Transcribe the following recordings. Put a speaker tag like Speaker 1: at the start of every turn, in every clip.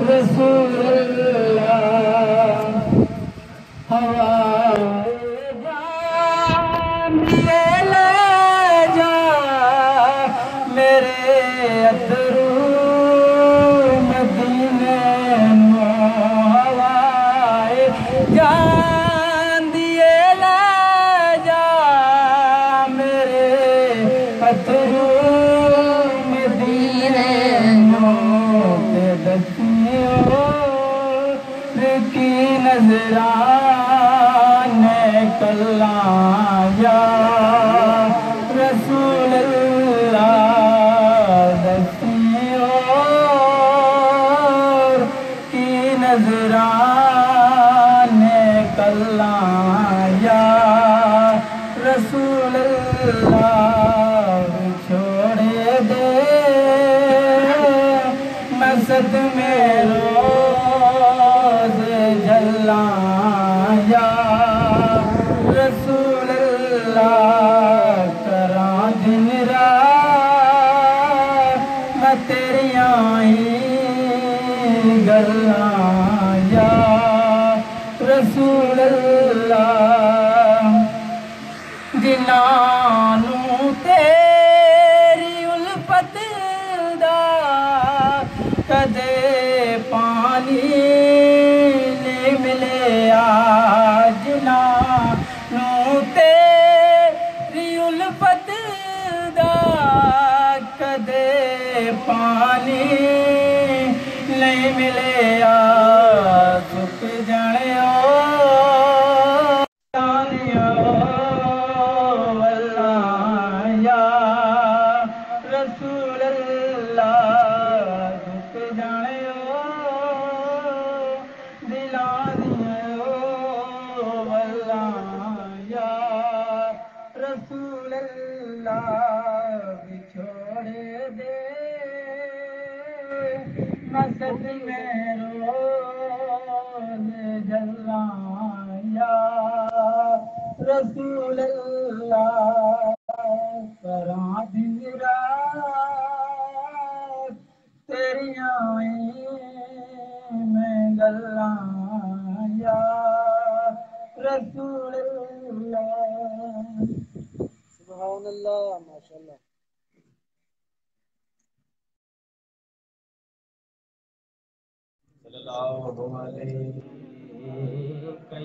Speaker 1: رسول اللہ جان دیے لے جا میرے اترو مدینے نو ہوائے جان دیے لے جا میرے اترو مدینے نو تے دسیو کی نظرانے کلاں یا رسول اللہ دسیو کی نظرانے کلاں یا رسول اللہ چھوڑے دے مسجد میں روز جلاں یا رسول اللہ کراں دن رات میں تیریاں ہی گلاں یا رسول اللہ جنانوں تیری الفت دا کدے پانی نہیں ملے جنانوں تیری الفت دا کدے پانی نہیں ملے سک جانے رسول اللہ دکھ جانے دلاں دیاں واللہ یا رسول اللہ بچھوڑے دے مسجد میں روز جلاں یا رسول اللہ کراں دن رات تیریاں میں گلاں یا رسول اللہ سبحان اللہ ماشاءاللہ صلی اللہ علیہ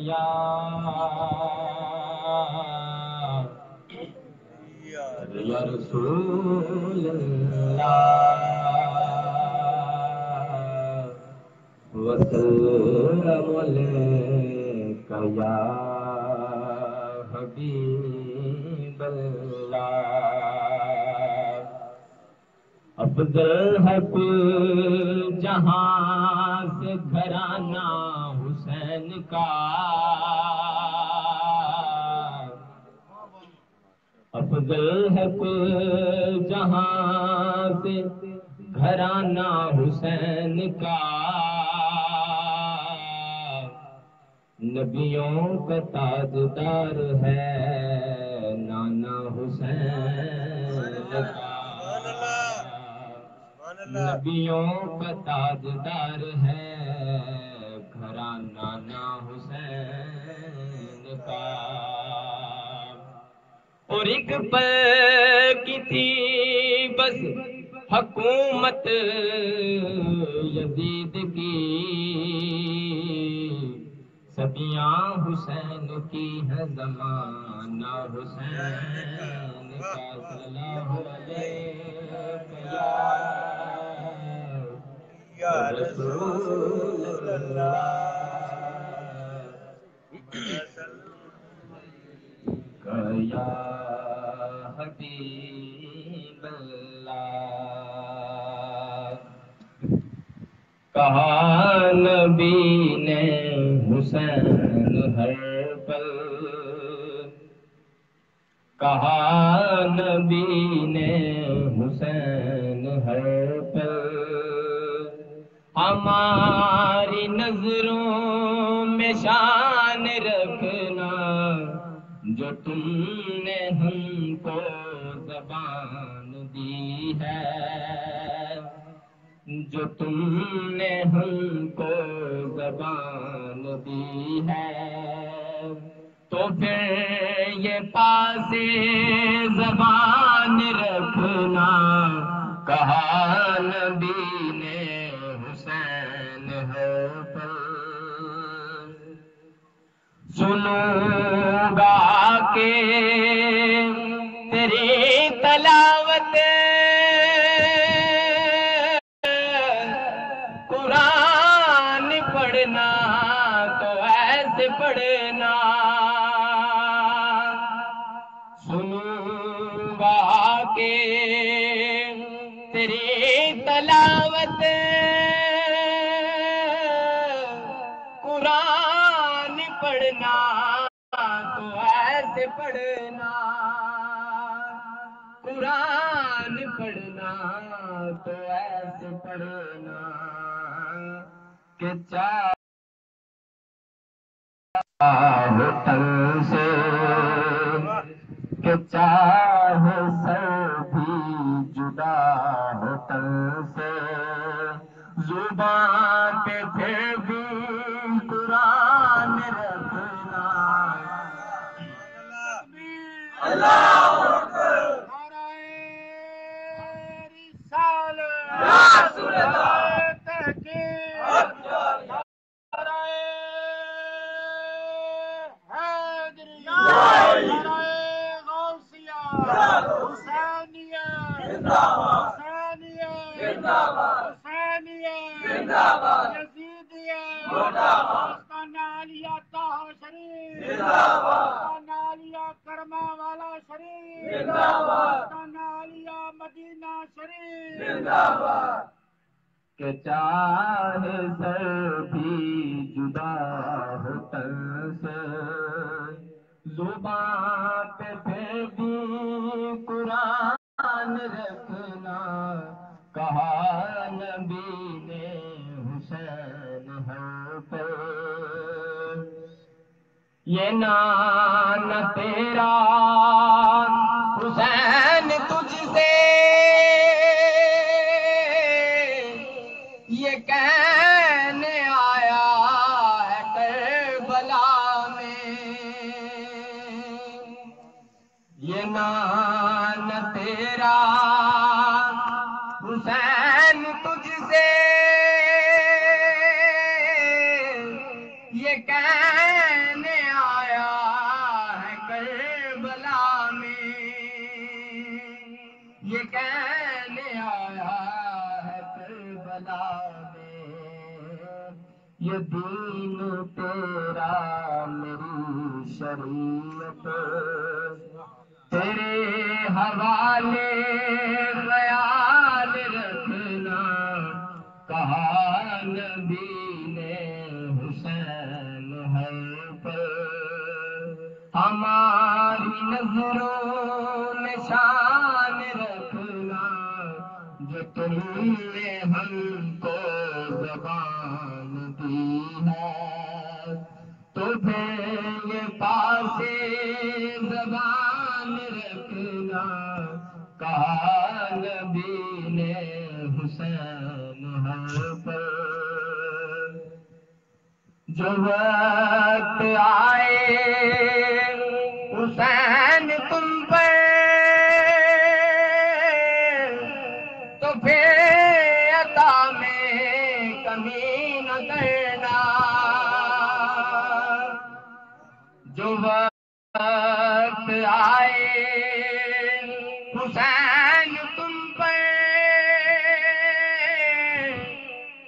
Speaker 1: یا رسول اللہ وسلم علیک یا حبیب اللہ افضل ہے کل جہاں سے گھرانہ حسین کا افضل ہے کل جہاں سے گھرانہ حسین کا نبیوں کا تاجدار ہے نانا حسین کا نبیوں کا تاجدار ہے گھرانہ نانا حسین کا اور ایک پل کی تھی بس حکومت یزید کی صدیاں حسین کی ہے زمانہ حسین کا صلی اللہ علیہ یا رسول اللہ یا حبیب اللہ کہا نبی نے حسین ہر پل کہا نبی نے حسین ہر پل ہماری نظروں میں شان رکھنا جو تم نے ہم کو زبان دی ہے جو تم نے ہم کو زبان دی ہے، تو پھر یہ پاس زبان رکھنا کہا نبی نے حسین ہے پر، سنوں گا کہ تیری تلاوت قرآن پڑھنا تو ایسے پڑھنا، سنوں گا کہ تیری تلاوت قرآن پڑھنا تو ایسے پڑھنا، قرآن پڑھنا تو ایسے پڑھنا کہ چاہو تن سے، کہ چاہے سر بھی جدا ہو تن سے، زبان پہ پھر بھی قرآن رکھنا، اللہ اکبر، رسول اللہ،
Speaker 2: کرما والا شریف، مدینہ شریف،
Speaker 1: کہ چاہے سر بھی جدا ہو تن سے، زبان پہ پھر بھی قرآن رکھنا کہا نبی نے حسین ہے پر، یہ نام تیرا حسین تجھ سے یہ کہنے آیا ہے کربلا میں، یہ نام تیرا حسین تجھ سے یہ کہنے آیا ہے کربلا میں، یہ کہنے آیا ہے کربلا میں، یہ دین تیرا میری شریعت تیرے حوالے خیال رکھنا کہا نبی نے حسین ہے پر، ہماری نظروں میں شان رکھنا جو تم نے ہم کو زبان دی ہے، تو پھر یہ پاس زبان رکھنا کہا نبی نے حسین ہے پر، جو وقت آئے حسین تم پر تو پھر عطا میں کمی نہ کرنا، جو وقت آئے حسین تم پر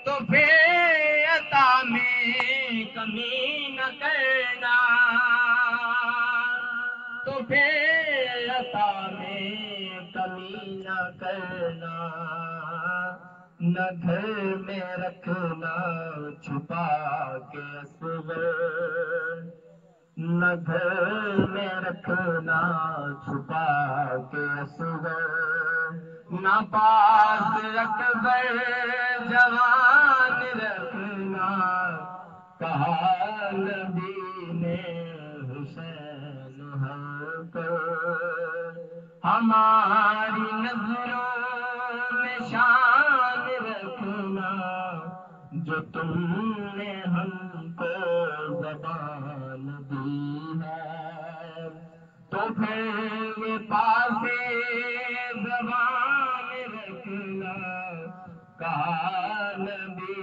Speaker 1: تو پھر عطا میں کمی نہ کرنا، تو پھر عطا میں کمی نہ کرنا، نہ گھر میں رکھنا چھپا کے اصغر، نہ گھر میں رکھنا چھپا کے اصغر، نہ پاس اکبر جوان رکھنا کہا نبی نے حسین ہے پر، ہماری نظروں میں شان رکھنا جو تم نے ہم کو زبان دی ہے تو پھر یہ پاس زبان رکھنا کہا نبی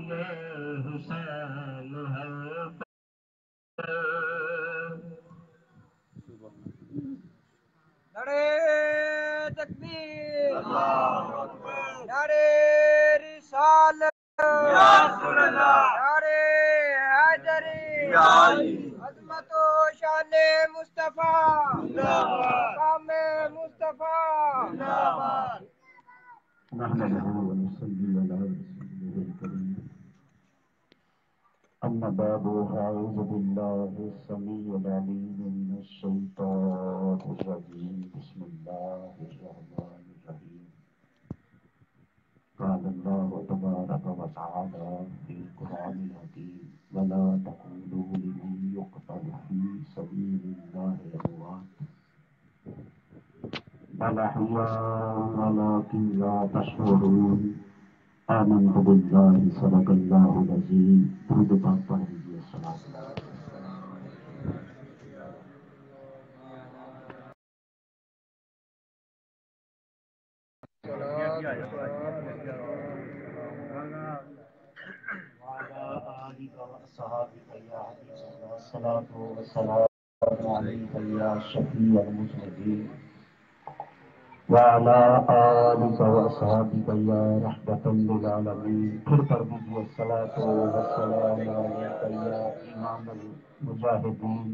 Speaker 1: نے حسین ہے
Speaker 2: نعرے تکبیر نعرے رسالت نعرے حیدری عظمت و شان مصطفیٰ مقام مصطفیٰ
Speaker 1: نحمده ونصلي على رسوله الكريم أما بعد أعوذ بالله السميع العليم من الشيطان الرجيم بسم الله الرحمن الرحيم قال الله تبارك وتعالى في القرآن الحكيم ولا تقولوا لمن يقتل في سبيل الله أموات بل أحياء ولكن لا تشعرون آمنت بالله صدق الله العظيم درود پاک پڑھ لیجیے الصلاۃ شفیع المذنبین وعلى آلك وأصحابك يا رحمة للعالمين پھر پڑھ دیجیے الصلاۃ والسلام علیک یا امام المجاہدین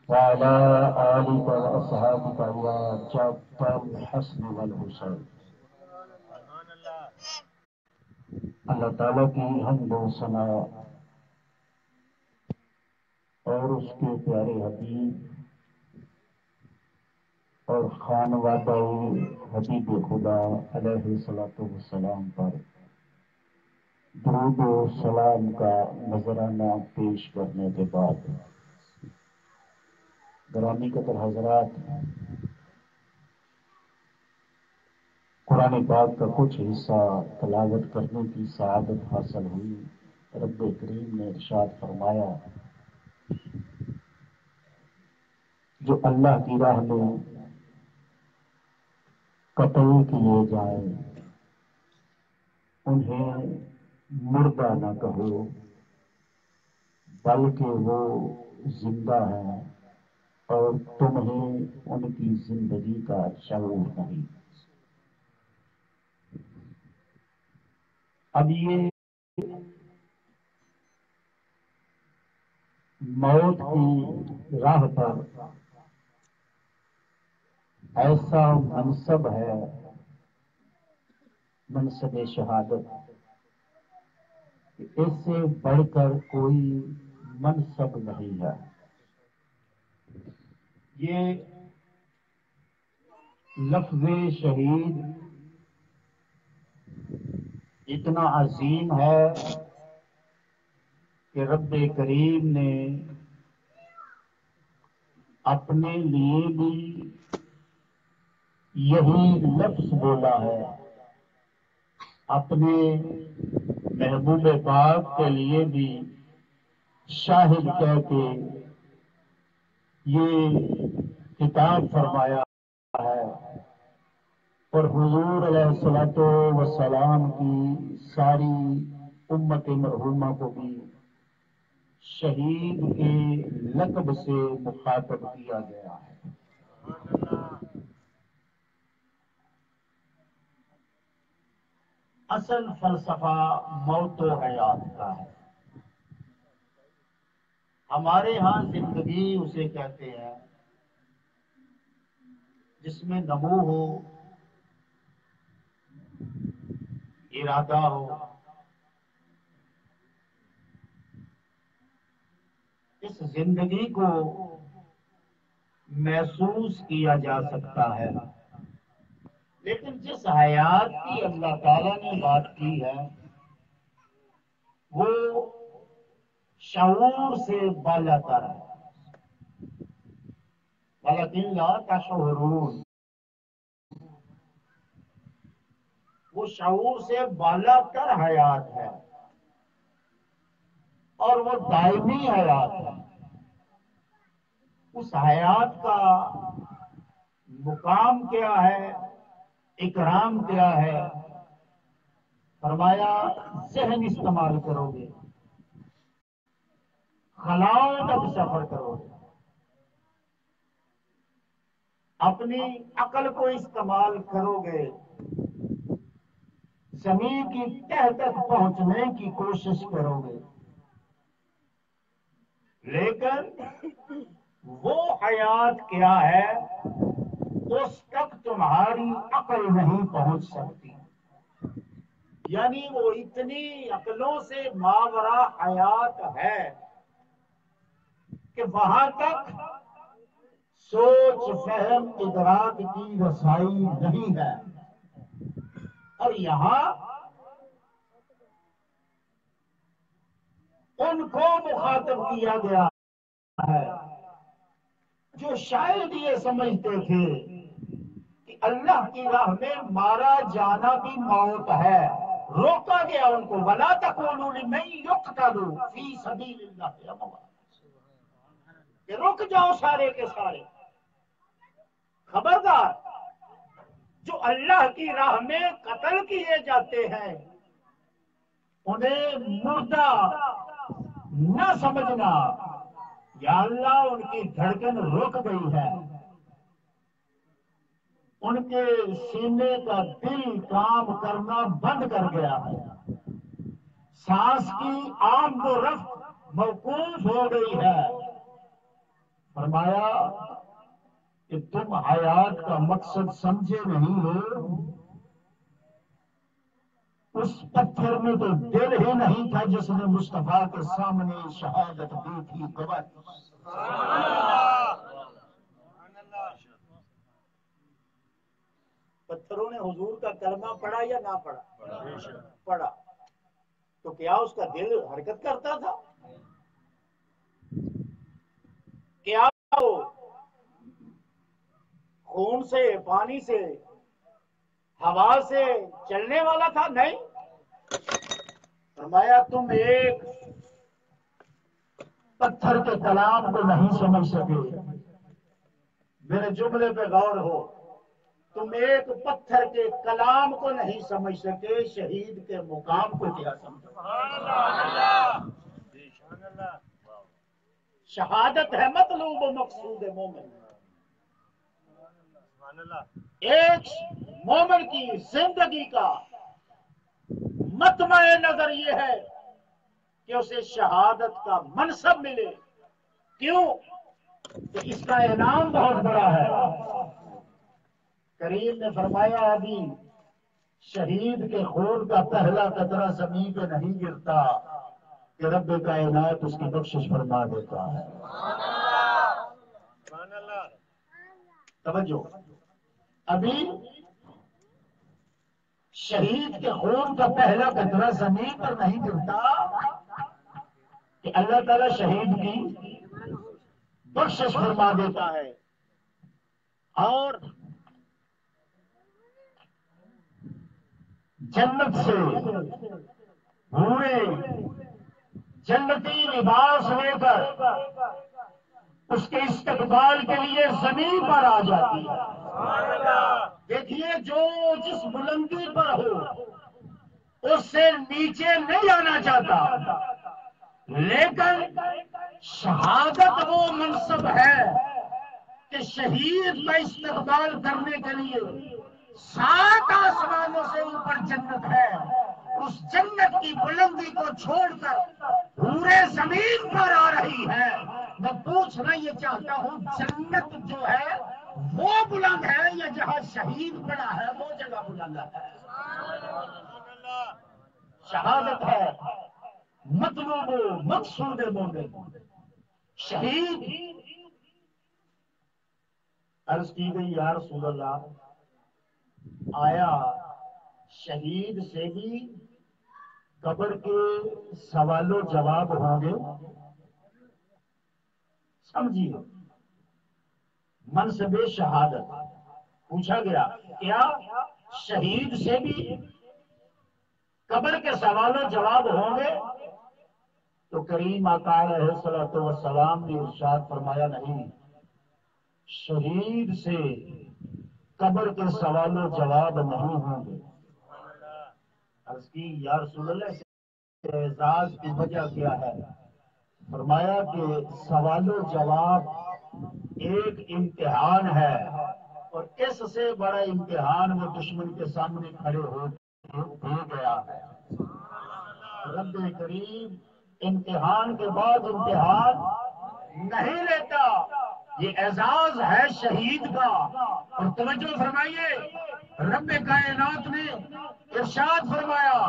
Speaker 1: وعلى آلك وأصحابك يا جد الحسن والحسین اللہ تعالیٰ کی حمد و ثنا اور اس کے پیارے حبیب اور خانوادہ حبیب خدا علیہ الصلوۃ والسلام پر درود و سلام کا نذرانہ پیش کرنے کے بعد گرامی قدر حضرات، قرآن پاک کا کچھ حصہ تلاوت کرنے کی سعادت حاصل ہوئی۔ رب کریم نے ارشاد فرمایا جو اللہ کی راہ میں قتل کیے جائیں انہیں مردہ نہ کہو بلکہ وہ زندہ ہیں اور تمہیں ان کی زندگی کا شعور نہیں۔ اب یہ موت کی راہ پر ایسا منصب ہے، منصب شہادت، کہ اس سے بڑھ کر کوئی منصب نہیں ہے۔ یہ لفظ شہید اتنا عظیم ہے کہ رب کریم نے اپنے لیے بھی یہی لفظ بولا ہے، اپنے محبوب پاک کے لیے بھی شاہد کہہ کے یہ خطاب فرمایا ہے، اور حضور علیہ الصلوۃ والسلام کی ساری امت مرحومہ کو بھی شہید کے لقب سے مخاطب کیا گیا ہے۔ اصل فلسفہ موت و حیات کا ہے۔ ہمارے ہاں زندگی اسے کہتے ہیں جس میں نمو ہو، ارادہ ہو، اس زندگی کو محسوس کیا جا سکتا ہے، لیکن جس حیات کی اللہ تعالیٰ نے بات کی ہے وہ شعور سے بالا تر ہے۔ وَلَكِنْ لَا تَشْعُرُونَ، وہ شعور سے بالا تر حیات ہے۔ اور وہ دائمی حیات ہے۔ اس حیات کا مقام کیا ہے، اکرام کیا ہے؟ فرمایا ذہن استعمال کرو گے، خلاؤں تک سفر کرو گے، اپنی عقل کو استعمال کرو گے، زمین کی تہ تک پہنچنے کی کوشش کرو گے، لیکن وہ حیات کیا ہے اس تک تمہاری عقل نہیں پہنچ سکتی۔ یعنی وہ اتنی عقلوں سے ماورا حیات ہے کہ وہاں تک سوچ فہم ادراک کی رسائی نہیں ہے، اور یہاں ان کو مخاطب کیا گیا ہے جو شاید یہ سمجھتے تھے کہ اللہ کی راہ میں مارا جانا بھی موت ہے۔ روکا گیا ان کو، وَلَا تَقُولُوا لِمَن يُقْتَلُ فِي سَبِيلِ اللَّهِ أَمْوَاتٌ، کہ رک جاؤ سارے کے سارے، خبردار جو اللہ کی راہ میں قتل کیے جاتے ہیں انہیں مردہ نہ سمجھنا، یا اللہ ان کی دھڑکن رک گئی ہے، ان کے سینے کا دل کام کرنا بند کر گیا ہے، سانس کی آمد و رفت موقوف ہو گئی ہے۔ فرمایا کہ تم حیات کا مقصد سمجھے نہیں ہو، اس پتھر میں تو دل ہی نہیں تھا جس نے مصطفیٰ کے سامنے شہادت دی تھی، گواہ تھی۔ پتھروں نے حضور کا کلمہ پڑھا یا نہ پڑھا؟ پڑھا، تو کیا اس کا دل حرکت کرتا تھا؟ کیا وہ خون سے، پانی سے، ہوا سے چلنے والا تھا؟ نہیں۔ فرمایا تم ایک پتھر کے کلام کو نہیں سمجھ سکے، میرے جملے پہ غور ہو، تم ایک پتھر کے کلام کو نہیں سمجھ سکے، شہید کے مقام کو کیا سمجھو؟ شہادت ہے مطلوب و مقصود مومن۔ ایک مومن کی زندگی کا مطمع نظر یہ ہے کہ اسے شہادت کا منصب ملے۔ کیوں؟ کہ اس کا انعام بہت بڑا ہے۔ کریم نے فرمایا ابھی شہید کے خون کا پہلا قطرہ زمین پہ نہیں گرتا کہ رب کائنات اس کی بخشش فرما دیتا ہے۔ توجہ، ابھی شہید کے خون کا پہلا قطرہ زمین پر نہیں گرتا کہ اللہ تعالیٰ شہید کی بخشش فرما دیتا ہے، اور جنت سے پورے جنتی لباس لے کر اس کے استقبال کے لیے زمین پر آ جاتی ہے۔ دیکھیے جو جس بلندی پر ہو اس سے نیچے نہیں آنا چاہتا، لیکن شہادت وہ منصب ہے کہ شہید کا استقبال کرنے کے لیے 7 آسمانوں سے اوپر جنت ہے، اس جنت کی بلندی کو چھوڑ کر پورے زمین پر آ رہی ہے۔ میں پوچھنا یہ چاہتا ہوں جنت جو ہے وہ بلند ہے یا جہاں شہید پڑا ہے وہ جگہ بلند ہے؟ شہادت ہے مطلوب مقصود مومن۔ شہید عرض کی گئی یا رسول اللہ، آیا شہید سے بھی قبر کے سوال و جواب ہوں گے؟ سمجھیے، منصب شہادت پوچھا گیا، کیا شہید سے بھی قبر کے سوال و جواب ہوں گے؟ تو کریم آقا علیہ الصلوۃ والسلام نے ارشاد فرمایا نہیں، شہید سے قبر کے سوال و جواب نہیں ہوں گے۔ عرض کی یا رسول اللہ اس اعزاز کی وجہ کیا ہے؟ فرمایا کہ سوال و جواب ایک امتحان ہے، اور اس سے بڑا امتحان وہ دشمن کے سامنے کھڑے ہو گیا ہے۔ رب کریم امتحان کے بعد امتحان نہیں لیتا، یہ اعزاز ہے شہید کا۔ اور توجہ فرمائیے، رب کائنات نے ارشاد فرمایا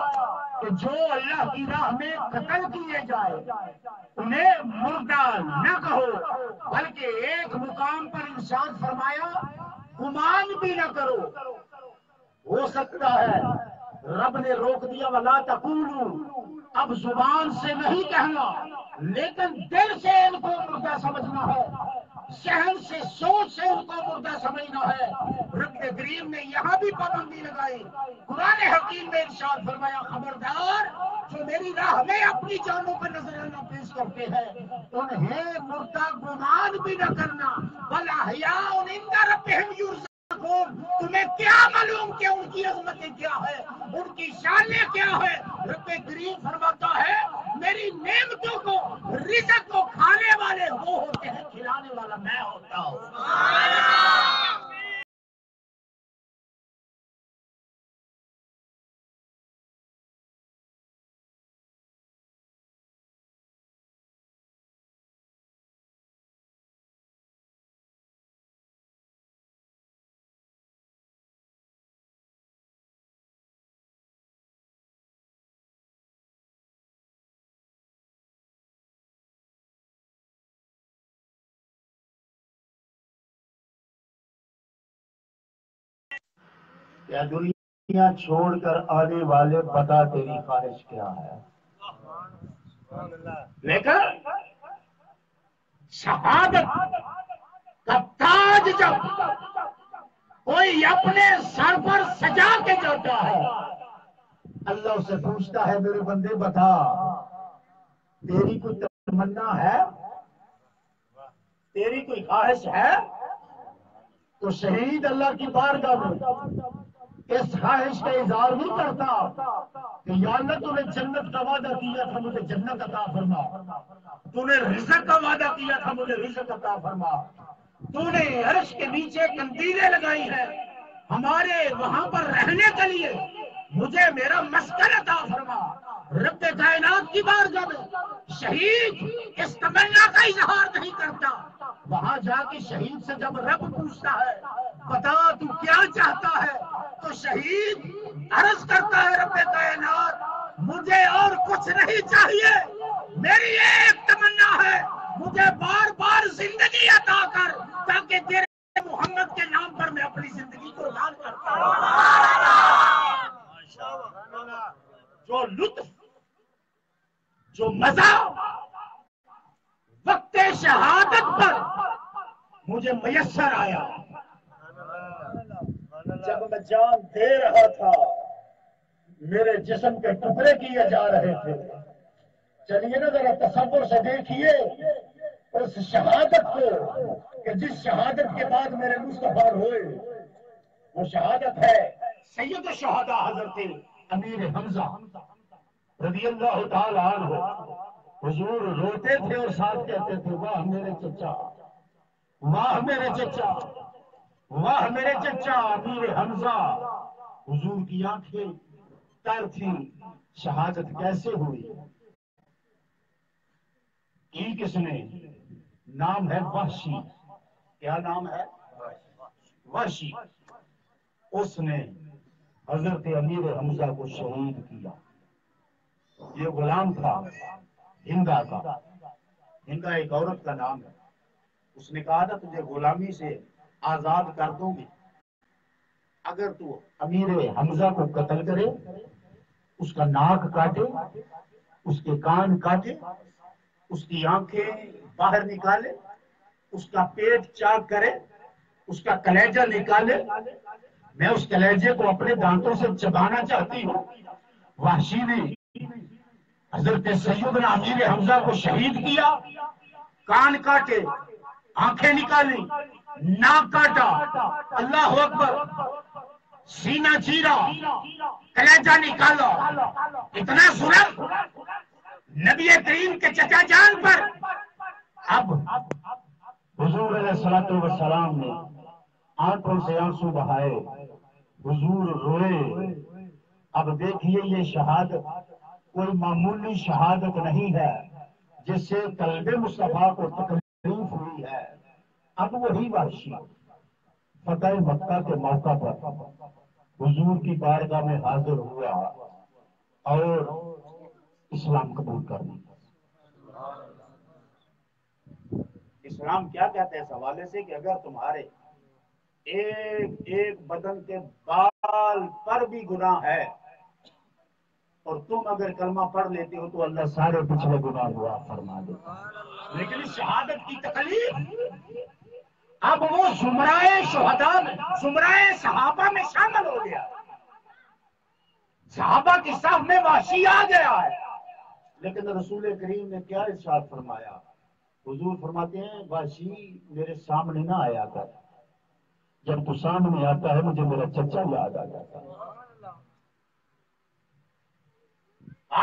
Speaker 1: کہ جو اللہ کی راہ میں قتل کیے جائے انہیں مردہ نہ کہو، بلکہ ایک مقام پر ارشاد فرمایا گمان بھی نہ کرو۔ ہو سکتا ہے رب نے روک دیا ولا تقولوا، اب زبان سے نہیں کہنا لیکن دل سے ان کو مردہ سمجھنا ہے، ذہن سے سوچ سے ان کو مردہ سمجھنا ہے۔ رب کریم نے یہاں بھی پابندی لگائی، قرآن حکیم میں ارشاد فرمایا خبردار جو میری راہ میں اپنی جانوں پر نظرانہ پیش کرتے ہیں انہیں مردہ گمان بھی نہ کرنا، والاحیاء عند ربہم یرزقون۔ تمہیں کیا معلوم کہ ان کی عظمتیں کیا ہے، ان کی شانیں کیا ہے؟ رب کریم فرماتا ہے میری نعمتوں کو، رزق کو کھانے والے وہ ہوتے ہیں، کھلانے والا میں ہوتا ہوں۔ کیا دنیا چھوڑ کر آنے والے بتا تیری خواہش کیا ہے؟ لیکن شہادت کا تاج جب کوئی اپنے سر پر سجا کے جاتا ہے، اللہ سے پوچھتا ہے میرے بندے بتا تیری کوئی تمنا ہے، تیری کوئی خواہش ہے؟ تو شہید اللہ کی بارگاہ میں اس خواہش کا اظہار نہیں کرتا کہ یا اللہ تو نے جنت کا وعدہ کیا تھا مجھے جنت عطا فرما، تو نے رزق کا وعدہ کیا تھا مجھے رزق عطا فرما، تو نے عرش کے نیچے کندیلیں لگائی ہیں ہمارے وہاں پر رہنے کے لیے، مجھے میرا مسکن عطا فرما۔ رب کائنات کی بارگاہ میں شہید اس تمنا کا اظہار نہیں کرتا، وہاں جا کے شہید سے جب رب پوچھتا ہے بتا تو کیا چاہتا ہے، تو شہید عرض کرتا ہے رب کائنات مجھے اور کچھ نہیں چاہیے، میری ایک تمنا ہے مجھے بار بار زندگی عطا کر تاکہ تیرے محمد کے نام پر میں اپنی زندگی کو یاد کرتا ہوں۔ جو لطف، جو مزہ وقت شہادت پر مجھے میسر آیا، جب میں جان دے رہا تھا میرے جسم کے ٹکڑے کیے جا رہے تھے۔ چلیے نا ذرا تصور سے دیکھیے اس شہادت کو کہ جس شہادت کے بعد میرے مصطفیٰ ہوئے، وہ شہادت ہے سید الشہداء حضرت امیر حمزہ رضی اللہ تعالی عنہ۔ حضور روتے تھے اور ساتھ کہتے تھے واہ میرے چچا، واہ میرے چچا، واہ میرے چچا امیر حمزہ۔ حضور کی آنکھیں تر تھی، شہادت کیسے ہوئی؟ کی کس نے؟ نام ہے وحشی۔ کیا نام ہے؟ وحشی۔ اس نے حضرت امیر حمزہ کو شہید کیا۔ یہ غلام تھا ہندا کا، ہندا ایک عورت کا نام ہے۔ اس نے کہا تھا تجھے غلامی سے آزاد کر دوں گی اگر تو امیر حمزہ کو قتل کرے، اس کا ناک کاٹے، اس کے کان کاٹے، اس کی آنکھیں باہر نکالے، اس کا پیٹ چاک کرے، اس کا کلیجہ نکالے، میں اس کلیجے کو اپنے دانتوں سے چبانا چاہتی ہوں۔ وحشی نے حضرت سیدنا امیر حمزہ کو شہید کیا، کان کاٹے، آنکھیں نکالی، ناک کاٹا، اللہ اکبر، سینہ چیرا، کلیجہ نکالا، اتنا ظلم نبی کریم کے چچا جان پر۔ اب حضور علیہ الصلوۃ والسلام نے آنکھوں سے آنسو بہائے، حضور روئے۔ اب دیکھیے یہ شہادت کوئی معمولی شہادت نہیں ہے جس سے قلب مصطفیٰ کو تکلیف ہوئی ہے۔ اب وہی وحشی فتح مکہ کے موقع پر حضور کی بارگاہ میں حاضر ہوا اور اسلام قبول کر لیا۔ اسلام کیا کہتے ہیں اس حوالے سے کہ اگر تمہارے ایک ایک بدن کے بال پر بھی گناہ ہے اور تم اگر کلمہ پڑھ لیتے ہو تو اللہ سارے پچھلے گناہ معاف فرما دیتا ہے۔ لیکن اس شہادت کی تکلیف اب وہ زمرائے شہداء میں، زمرائے صحابہ میں شامل ہو گیا، صحابہ کی صف میں وحشی آ گیا ہے۔ لیکن رسول کریم نے کیا ارشاد فرمایا؟ حضور فرماتے ہیں وحشی میرے سامنے نہ آیا کر، جب تو سامنے آتا ہے مجھے میرا چچا یاد آ جاتا ہے۔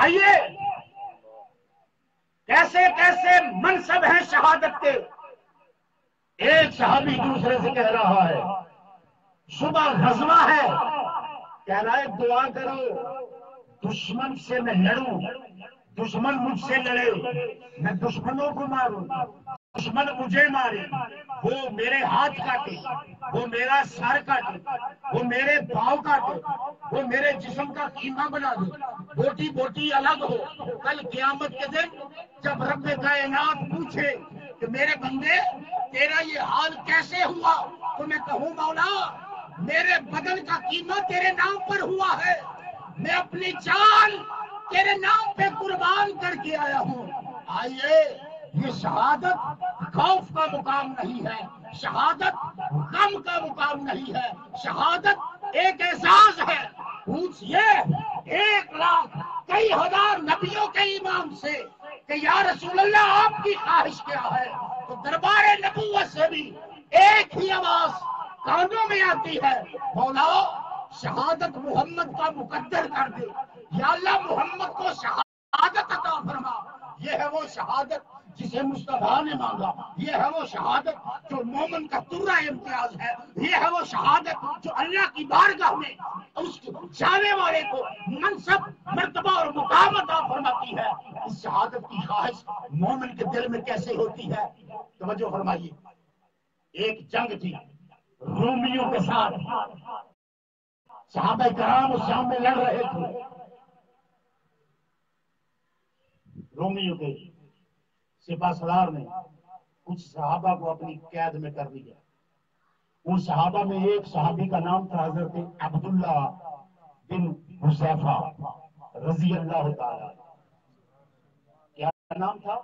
Speaker 1: آئیے کیسے کیسے منصب ہیں شہادت کے۔ ایک صحابی دوسرے سے کہہ رہا ہے، صبح غزوہ ہے، کہہ رہا ہے دعا کرو دشمن سے میں لڑوں، دشمن مجھ سے لڑے میں دشمنوں کو ماروں، دشمن مجھے مارے، وہ میرے ہاتھ کاٹے، وہ میرا سر کاٹے، وہ میرے پاؤں کاٹے، وہ میرے جسم کا قیمہ بنا دے، بوٹی بوٹی الگ ہو۔ کل قیامت کے دن جب رب کائنات پوچھے کہ میرے بندے تیرا یہ حال کیسے ہوا، تو میں کہوں مولا میرے بدن کا قیمہ تیرے نام پر ہوا ہے، میں اپنی جان تیرے نام پہ قربان کر کے آیا ہوں۔ آئیے یہ شہادت خوف کا مقام نہیں ہے، شہادت غم کا مقام نہیں ہے، شہادت ایک اعزاز ہے۔ پوچھئے 1,00,000 کئی ہزار نبیوں کے امام سے کہ یا رسول اللہ آپ کی خواہش کیا ہے، تو دربار نبوت سے بھی ایک ہی آواز کانوں میں آتی ہے، مولا شہادت محمد کا مقدر کر دے، یا اللہ محمد کو شہادت عطا فرما۔ یہ ہے وہ شہادت جسے مصطفیٰ نے مانگا، یہ ہے وہ شہادت جو مومن کا ترہ امتیاز ہے، یہ ہے وہ شہادت جو اللہ کی بارگاہ میں اس جانے والے کو منصب مرتبہ اور مقام عطا فرماتی ہے۔ اس شہادت کی خواہش مومن کے دل میں کیسے ہوتی ہے؟ توجہ فرمائیے، ایک جنگ تھی رومیوں کے ساتھ، صحابہ کرام اس جنگ میں لڑ رہے تھے، رومیوں کے سپاہ سالار نے کچھ صحابہ کو اپنی قید میں کر دیا۔ ان صحابہ میں ایک صحابی کا نام تھا حضرت عبداللہ بن حذیفہ رضی اللہ تعالی۔ کیا نام تھا؟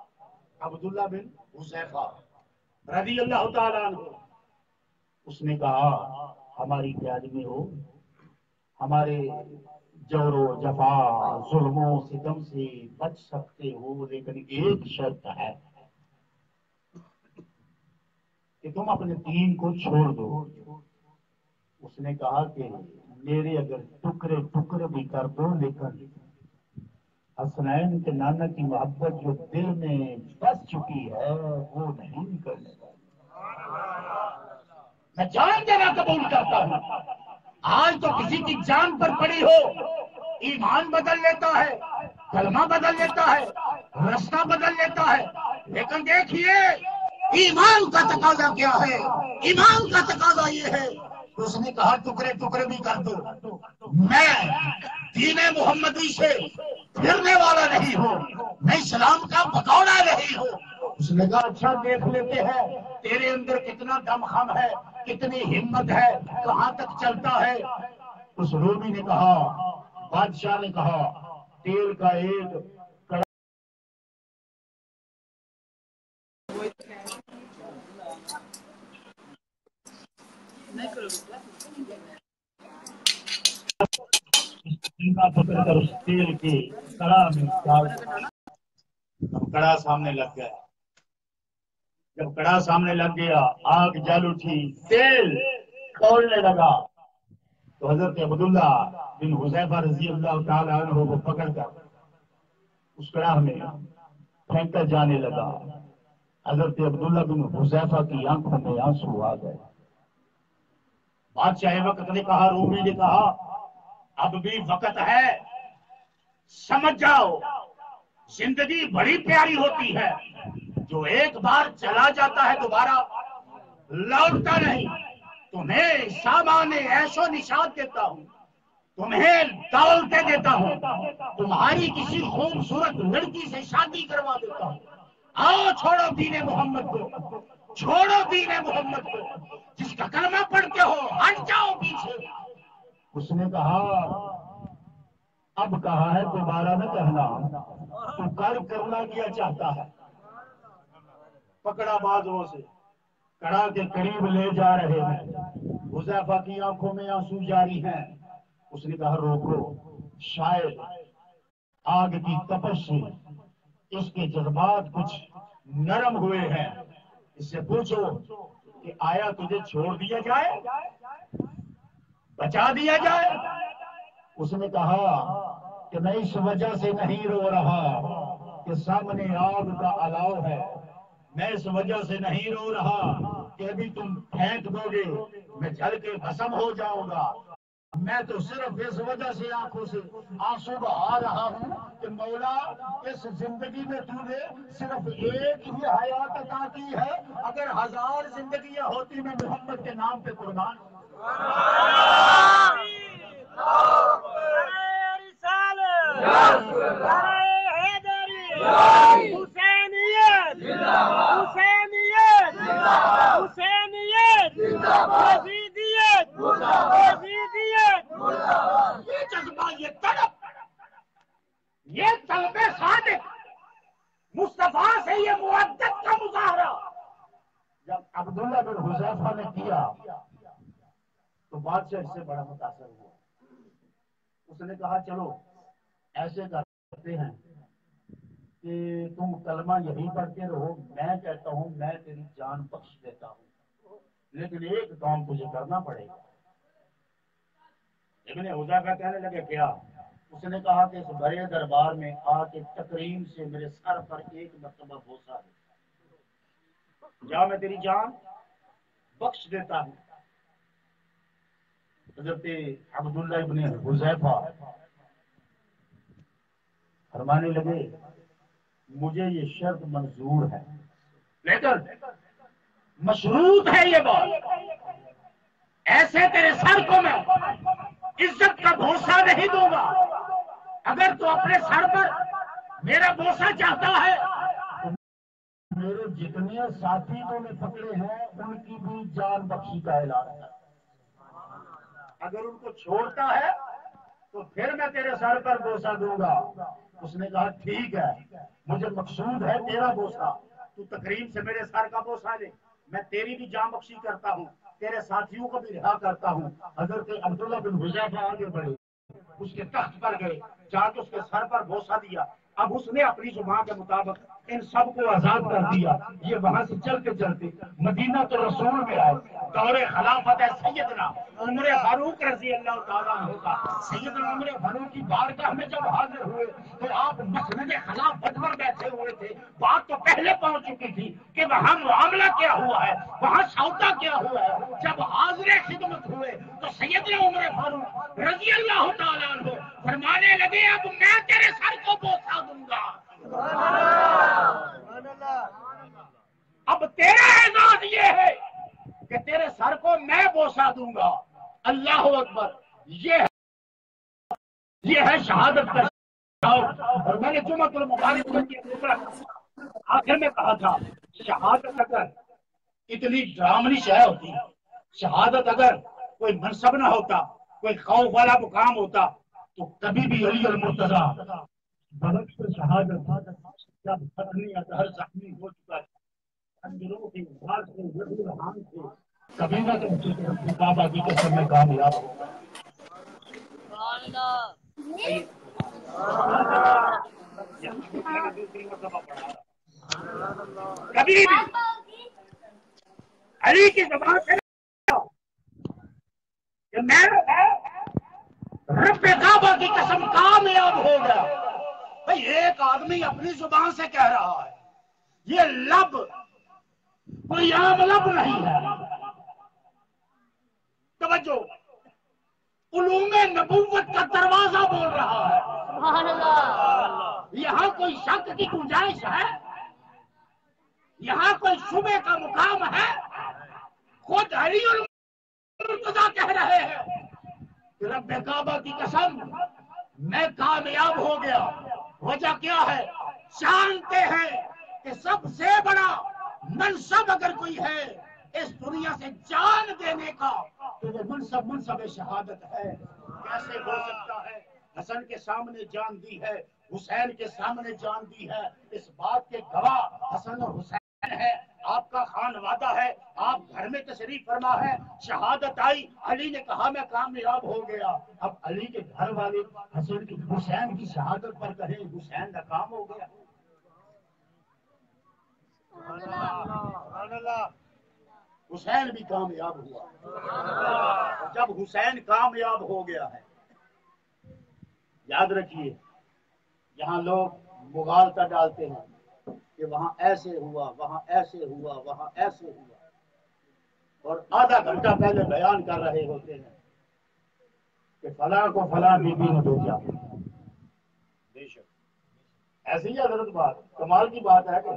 Speaker 1: عبداللہ بن حذیفہ رضی اللہ تعالیٰ عنہ۔ اس نے کہا ہماری قید میں ہو، ہمارے جور و جفا ظلم و ستم سے بچ سکتے ہو، لیکن ایک شرط ہے کہ تم اپنے دین کو چھوڑ دو۔ اس نے کہا کہ میرے اگر ٹکڑے ٹکڑے بھی کر دو، لیکن حسنین کے نانا کی محبت جو دل میں بس چکی ہے وہ نہیں نکلنے والی۔ میں جان دینا قبول کرتا ہوں، آج تو کسی کی جان پر پڑی ہو ایمان بدل لیتا ہے، کلمہ بدل لیتا ہے، رستہ بدل لیتا ہے، لیکن دیکھیے ایمان کا تقاضا کیا ہے؟ ایمان کا تقاضا یہ ہے، اس نے کہا ٹکڑے ٹکڑے بھی کر دو، میں دین محمدی سے پھرنے والا نہیں ہوں، میں اسلام کا بھگوڑا نہیں ہوں۔ اس نے کہا اچھا دیکھ لیتے ہیں تیرے اندر کتنا دم خم ہے، کتنی ہمت ہے، کہاں تک چلتا ہے۔ اس رومی نے کہا، بادشاہ نے کہا تیل کا ایک
Speaker 3: جنگا پکڑ کر اس تیل کی کڑا میں ڈال دیا۔ اب کڑا سامنے لگ گیا، جب کڑا سامنے لگ گیا آگ جل اٹھی، تیل کھولنے لگا، تو حضرت عبداللہ بن حذیفہ رضی اللہ تعالیٰ عنہ کو پکڑ کر اس کڑاہ میں پھینکا جانے لگا۔ حضرت عبداللہ بن حذیفہ کی آنکھوں میں آنسو آ گئے۔ بادشاہ وقت نے کہا، رومی نے کہا، اب بھی وقت ہے، سمجھ جاؤ زندگی بڑی پیاری ہوتی ہے، جو ایک بار چلا جاتا ہے دوبارہ لوٹتا نہیں۔ تمہیں سامان عیش و نشاط دیتا ہوں، تمہیں دولتیں دیتا ہوں، تمہاری کسی خوبصورت لڑکی سے شادی کروا دیتا ہوں، آؤ چھوڑو دین محمد کو، چھوڑو دین محمد کو، جس کا کلمہ پڑھتے ہو ہٹ جاؤ پیچھے۔ اس نے کہا، اب کہا ہے دوبارہ نہ کہنا، تو کرنا کیا چاہتا ہے۔ پکڑا بازوں سے کڑا کے قریب لے جا رہے ہیں، حذیفہ کی آنکھوں میں آنسو جاری ہیں۔ اس نے کہا، روکو، شاید آگ کی تپش سے اس کے جذبات کچھ نرم ہوئے ہیں، اس سے پوچھو کہ آیا تجھے چھوڑ دیا جائے، بچا دیا جائے۔ اس نے کہا کہ میں اس وجہ سے نہیں رو رہا کہ سامنے آگ کا الاؤ ہے، میں اس وجہ سے نہیں رو رہا کہ ابھی تم پھینک دو گے میں جل کے بھسم ہو جاؤں گا، میں تو صرف اس وجہ سے آنکھوں سے آنسو بہا رہا ہوں کہ مولا اس زندگی میں تو نے صرف ایک ہی حیات عطا کی ہے، اگر 1000 زندگیاں ہوتی میں محمد کے نام پہ قربان۔ یہ جذبہ، یہ طلب، یہ طلب صادق، مصطفیٰ سے یہ محبت کا مظاہرہ جب عبداللہ بن حذیفہ نے کیا تو بادشاہ اس سے بڑا متاثر ہوا۔ اس نے کہا، چلو ایسے کرتے ہیں کہ تم کلمہ یہی پڑھتے رہو، میں کہتا ہوں میں تیری جان بخش دیتا ہوں، لیکن ایک کام تجھے کرنا پڑے گا۔ ابن حذیفہ کہنے لگے، کیا؟ اس نے کہا کہ اس بڑے دربار میں آ کے تکریم سے میرے سر پر ایک مرتبہ بوسہ دے، جا میں تیری جان بخش دیتا ہوں۔ حضرت عبداللہ ابن حذیفہ فرمانے لگے، مجھے یہ شرط منظور ہے، لیکن مشروط ہے یہ بات، ایسے تیرے سر کو میں عزت کا بھروسہ نہیں دوں گا، اگر تو اپنے سر پر میرا بوسہ چاہتا ہے تو میرے جتنے ساتھی تو نے پکڑے ہیں ان کی بھی جان بخشی کا اعلان ہے، اگر ان کو چھوڑتا ہے تو پھر میں تیرے سر پر بوسہ دوں گا۔ اس نے کہا، ٹھیک ہے، مجھے مقصود ہے تیرا بوسہ، تو تقریب سے میرے سر کا بوسہ لے، میں تیری بھی جان بخشی کرتا ہوں، تیرے ساتھیوں کو بھی رہا کرتا ہوں۔ حضرت عبداللہ بن حذیفہ آگے بڑھے، اس کے تخت پر گئے، جا کے اس کے سر پر بوسہ دیا۔ اب اس نے اپنی زبان کے مطابق ان سب کو آزاد کر دیا۔ یہ وہاں سے چلتے چلتے مدینہ تو رسول میں آئے، دور خلافت ہے سیدنا عمر فاروق رضی اللہ تعالیٰ عنہ کا۔ سیدنا عمر فاروق کی بارگاہ میں جب حاضر ہوئے تو آپ مسند خلافت پر بیٹھے ہوئے تھے۔ بات تو پہلے پہنچ چکی تھی کہ وہاں معاملہ کیا ہوا ہے، وہاں سودا کیا ہوا ہے۔ جب حاضر خدمت ہوئے تو سیدنا عمر فاروق رضی اللہ تعالیٰ عنہ فرمانے لگے، اب میں تیرے سر کو بوسہ دوں گا، اب تیرا اعزاز یہ ہے کہ تیرے سر کو میں بوسہ دوں گا۔ اللہ اکبر، یہ ہے شہادت کا شوق۔ اور میں نے جمعۃ المبارک میں آخر میں کہا تھا، شہادت اگر اتنی ڈرامنی شے ہوتی، شہادت اگر کوئی منصب نہ ہوتا، کوئی خوف والا مقام ہوتا، تو کبھی بھی علی المرتضیٰ بلکہ سے شہادت جب زخمی اطہر زخمی ہو چکا ہے، اندروں کی بھار سے ضرور ہم سے کبھی نہ کبھی بابا کی قسم میں کامیاب ہوگا۔ کبھی بھی علی کی زبان سے کہ میں رب کعبہ کی قسم کامیاب ہو گیا. بھئی ایک آدمی اپنی زبان سے کہہ رہا ہے، یہ لب کوئی عام لب نہیں ہے. توجہ، علوم نبوت کا دروازہ بول رہا ہے.
Speaker 4: سبحان اللہ.
Speaker 3: یہاں کوئی شک کی گنجائش ہے؟ یہاں کوئی شبے کا مقام ہے؟ خود علی المرتضیٰ کہہ رہے ہیں کہ رب کعبہ کی قسم میں کامیاب ہو گیا. وجہ کیا ہے؟ جانتے ہیں کہ سب سے بڑا منصب اگر کوئی ہے اس دنیا سے جان دینے کا تو وہ منصب شہادت ہے. کیسے ہو سکتا ہے؟ حسن کے سامنے جان دی ہے، حسین کے سامنے جان دی ہے. اس بات کے گواہ حسن اور حسین ہے، آپ کا خانوادہ ہے، آپ گھر میں تشریف فرما ہے. شہادت آئی، علی نے کہا میں کامیاب ہو گیا. اب علی کے گھر والے حسین کی شہادت پر کہیں حسین ناکام ہو گیا. حسین بھی کامیاب ہوا. اور جب حسین کامیاب ہو گیا ہے، یاد رکھیے یہاں لوگ مغالطہ ڈالتے ہیں کہ وہاں ایسے ہوا، وہاں ایسے ہوا، وہاں ایسے ہوا، اور آدھا گھنٹہ پہلے بیان کر رہے ہوتے ہیں کہ فلاں کو فلاں بی بی نے بھیجا. بے شک ایسی ہی حضرت بات کمال کی بات ہے کہ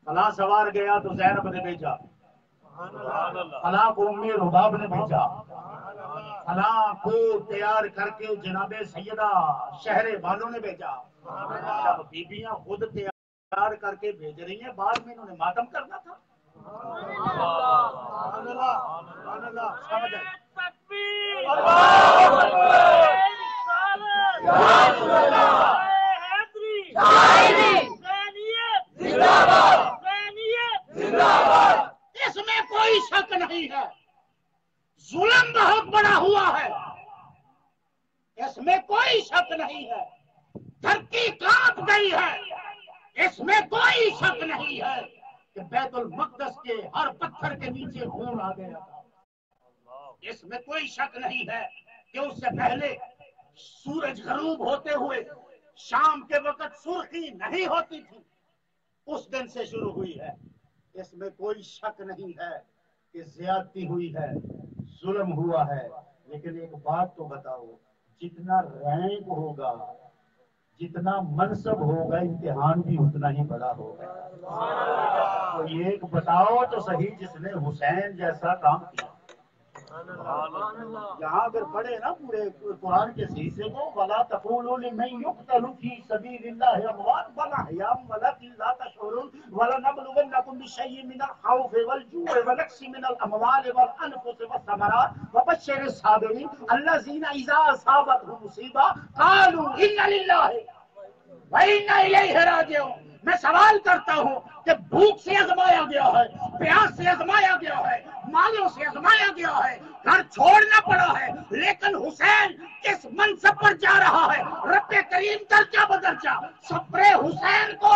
Speaker 3: فلاں سوار گیا تو زینب نے بھیجا، فلاں کو ام رباب نے بھیجا، فلاں کو تیار کر کے جناب سیدہ شہر والوں نے بھیجا. جب بیبیاں خود تیار کر کے بھیج رہی ہیں، بعد میں انہوں نے ماتم کرنا تھا. سمجھ آئی؟ اس میں کوئی شک نہیں ہے. ظلم بہت بڑا ہوا ہے، اس میں کوئی شک نہیں ہے. دھرتی کانپ گئی ہے، اس میں کوئی شک نہیں ہے کہ بیت المقدس کے ہر پتھر کے نیچے خون آ گیا تھا. اس میں کوئی شک نہیں ہے کہ اس سے پہلے سورج غروب ہوتے ہوئے شام کے وقت سرخی نہیں ہوتی تھی، اس دن سے شروع ہوئی ہے. اس میں کوئی شک نہیں ہے کہ زیادتی ہوئی ہے، ظلم ہوا ہے. لیکن ایک بات تو بتاؤ، جتنا رینک ہوگا، جتنا منصب ہوگا، امتحان بھی اتنا ہی بڑا ہوگا. تو ایک بتاؤ تو صحیح جس نے حسین جیسا کام کیا. یہاں اگر پڑھے نا پورے قرآن کے حصے کو، وَلَا تَقُولُوا لِمَن يُقْتَلُ فِي سَبِيلِ اللَّهِ أَمْوَاتٌ بَلْ أَحْيَاءٌ وَلَكِن لَّا تَشْعُرُونَ وَلَنَبْلُوَنَّكُم بِشَيْءٍ مِّنَ الْخَوْفِ وَالْجُوعِ وَنَقْصٍ مِّنَ الْأَمْوَالِ وَالْأَنفُسِ وَالثَّمَرَاتِ وَبَشِّرِ الصَّابِرِينَ الَّذِينَ إِذَا أَصَابَتْهُم مُّصِيبَةٌ قَالُوا إِنَّا لِلَّهِ وَإِنَّا إِلَيْهِ رَاجِعُونَ. میں سوال کرتا ہوں کہ بھوک سے آزمایا گیا ہے، پیاس سے آزمایا گیا ہے، مالوں سے آزمایا گیا ہے، گھر چھوڑنا پڑا ہے، لیکن حسین کس منصب پر جا رہا ہے؟ رب کریم درجہ بدرجہ صبر حسین کو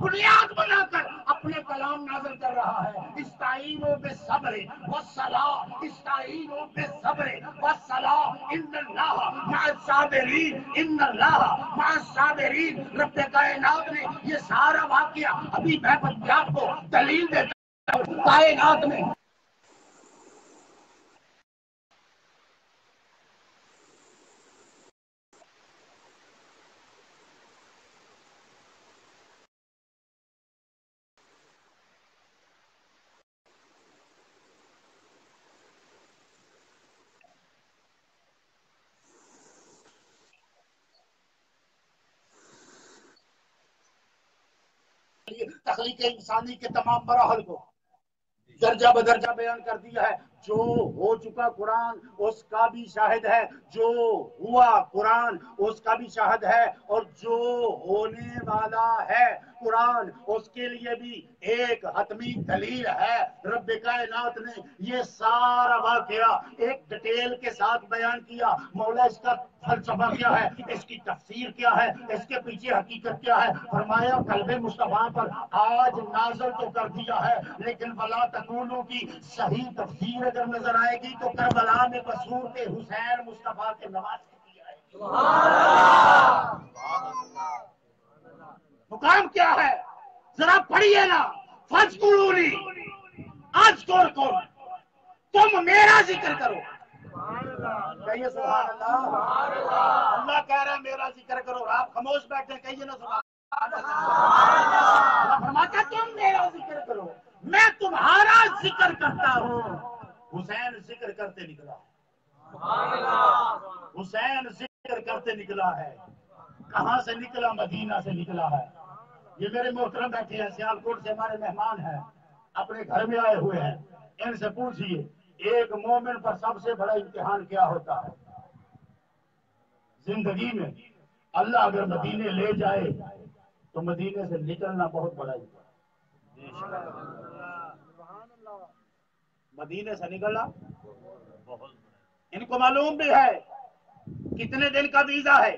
Speaker 3: بنیاد بنا کر اپنے کلام نازل کر رہا ہے. استعینوا بالصبر والصلاۃ، استعینوا بالصبر والصلاۃ، ان اللہ مع الصابرین، ان اللہ مع الصابرین. رب کائنات نے یہ سارا واقعہ، ابھی میں آپ کو دلیل دیتا ہوں. کائنات میں تخلیق انسانی کے تمام مراحل کو درجہ بدرجہ بیان کر دیا ہے. جو ہو چکا قرآن اس کا بھی شاہد ہے، جو ہوا قرآن اس کا بھی شاہد ہے، اور جو ہونے والا ہے قرآن اس کے لیے بھی ایک حتمی دلیل ہے۔ رب کائنات نے یہ سارا واقعہ ایک ڈیٹیل کے ساتھ بیان کیا۔ مولا اس کا فلسفہ کیا ہے، اس کی تفسیر کیا ہے، اس کے پیچھے حقیقت کیا ہے؟ فرمایا قلب مصطفیٰ پر آج نازل تو کر دیا ہے، لیکن ولا تکونوا کی صحیح تفسیر اگر نظر آئے گی تو کربلا میں بصور کے حسین مصطفیٰ کے نواسے کی آئے گی۔ مقام کیا ہے ذرا پڑھیے نا، فاذکرونی اذکرکم، تم میرا ذکر کرو۔ کہیے سبحان اللہ۔ اللہ کہہ رہا ہے میرا ذکر کرو، آپ خاموش بیٹھے، کہیے نا سبحان اللہ۔ فرماتا تم میرا ذکر کرو، میں تمہارا ذکر کرتا ہوں۔ حسین ذکر کرتے نکلا، حسین ذکر کرتے نکلا ہے۔ کہاں سے نکلا؟ مدینہ سے نکلا ہے۔ یہ میرے محترم بیٹھے ہیں، سیالکوٹ سے ہمارے مہمان ہیں، اپنے گھر میں آئے ہوئے ہیں، ان سے پوچھئے ایک مومن پر سب سے بڑا امتحان کیا ہوتا ہے زندگی میں؟ اللہ اگر مدینے لے جائے تو مدینے سے نکلنا بہت بڑا امتحان۔ مدینے سے نکلنا بہت، ان کو معلوم بھی ہے کتنے دن کا ویزا ہے،